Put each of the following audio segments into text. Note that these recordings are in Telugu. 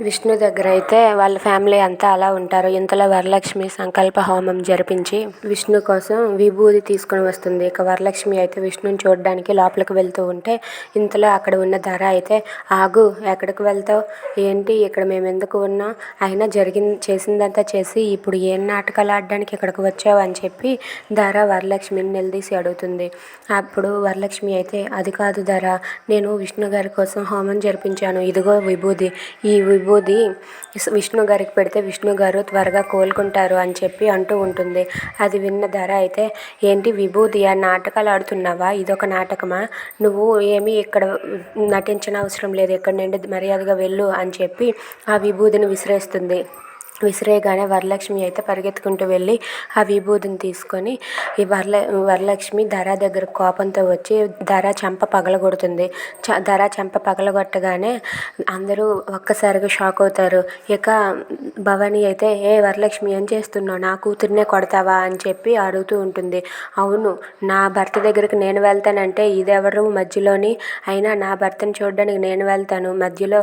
విష్ణు దగ్గర అయితే వాళ్ళ ఫ్యామిలీ అంతా అలా ఉంటారు. ఇంతలో వరలక్ష్మి సంకల్ప హోమం జరిపించి విష్ణు కోసం విభూది తీసుకుని వస్తుంది. ఇక వరలక్ష్మి అయితే విష్ణుని చూడడానికి లోపలికి వెళ్తూ ఉంటే ఇంతలో అక్కడ ఉన్న ధర అయితే, ఆగు, ఎక్కడికి వెళ్తావు, ఏంటి ఇక్కడ మేము ఎందుకు ఉన్నాం, అయినా చేసిందంతా చేసి ఇప్పుడు ఏం నాటకాలు ఆడడానికి ఇక్కడికి వచ్చావు అని చెప్పి ధర వరలక్ష్మిని నిలదీసి అడుగుతుంది. అప్పుడు వరలక్ష్మి అయితే, అది కాదు ధర, నేను విష్ణు గారి కోసం హోమం జరిపించాను, ఇదిగో విభూది, ఈ విభూది విష్ణు గారికి పెడితే విష్ణు గారు త్వరగా కోలుకుంటారు అని చెప్పి అంటూ ఉంటుంది. అది విన్న ధర అయితే, ఏంటి విభూది, ఆ నాటకాలు ఆడుతున్నావా, ఇదొక నాటకమా, నువ్వు ఏమీ ఇక్కడ నటించిన అవసరం లేదు, ఇక్కడ నుండి మర్యాదగా వెళ్ళు అని చెప్పి ఆ విభూదిని విసిరేస్తుంది. విసిరేయగానే వరలక్ష్మి అయితే పరిగెత్తుకుంటూ వెళ్ళి ఆ విభూదిని తీసుకొని ఈ వరలక్ష్మి ధర దగ్గర కోపంతో వచ్చి ధర చెంప పగలగొడుతుంది. ధర చెంప పగలగొట్టగానే అందరూ ఒక్కసారిగా షాక్ అవుతారు. ఇక భవానీ అయితే, ఏ వరలక్ష్మి, ఏం చేస్తున్నావు, నా కూతుర్నే కొడతావా అని చెప్పి అడుగుతూ ఉంటుంది. అవును, నా భర్త దగ్గరికి నేను వెళ్తానంటే ఇదెవరు మధ్యలోని, అయినా నా భర్తను చూడడానికి నేను వెళ్తాను, మధ్యలో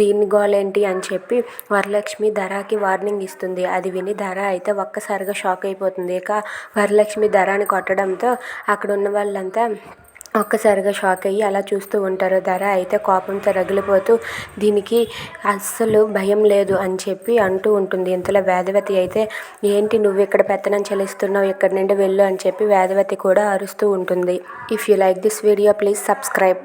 దీన్ని గోలేంటి అని చెప్పి వరలక్ష్మి ధరకి వార్నింగ్ ఇస్తుంది. అది విని ధర అయితే ఒక్కసారిగా షాక్ అయిపోతుంది. ఇక వరలక్ష్మి ధరని కొట్టడంతో అక్కడ ఉన్న వాళ్ళంతా ఒక్కసారిగా షాక్ అయ్యి అలా చూస్తూ ఉంటారు. ధర అయితే కోపంతో రగిలిపోతూ దీనికి అస్సలు భయం లేదు అని చెప్పి అంటూ ఉంటుంది. ఇంతలో వేదవతి అయితే, ఏంటి నువ్వు ఇక్కడ పెత్తనం చెల్లిస్తున్నావు, ఇక్కడి నుండి వెళ్ళు అని చెప్పి వేదవతి కూడా అరుస్తూ ఉంటుంది. If you like this video please subscribe.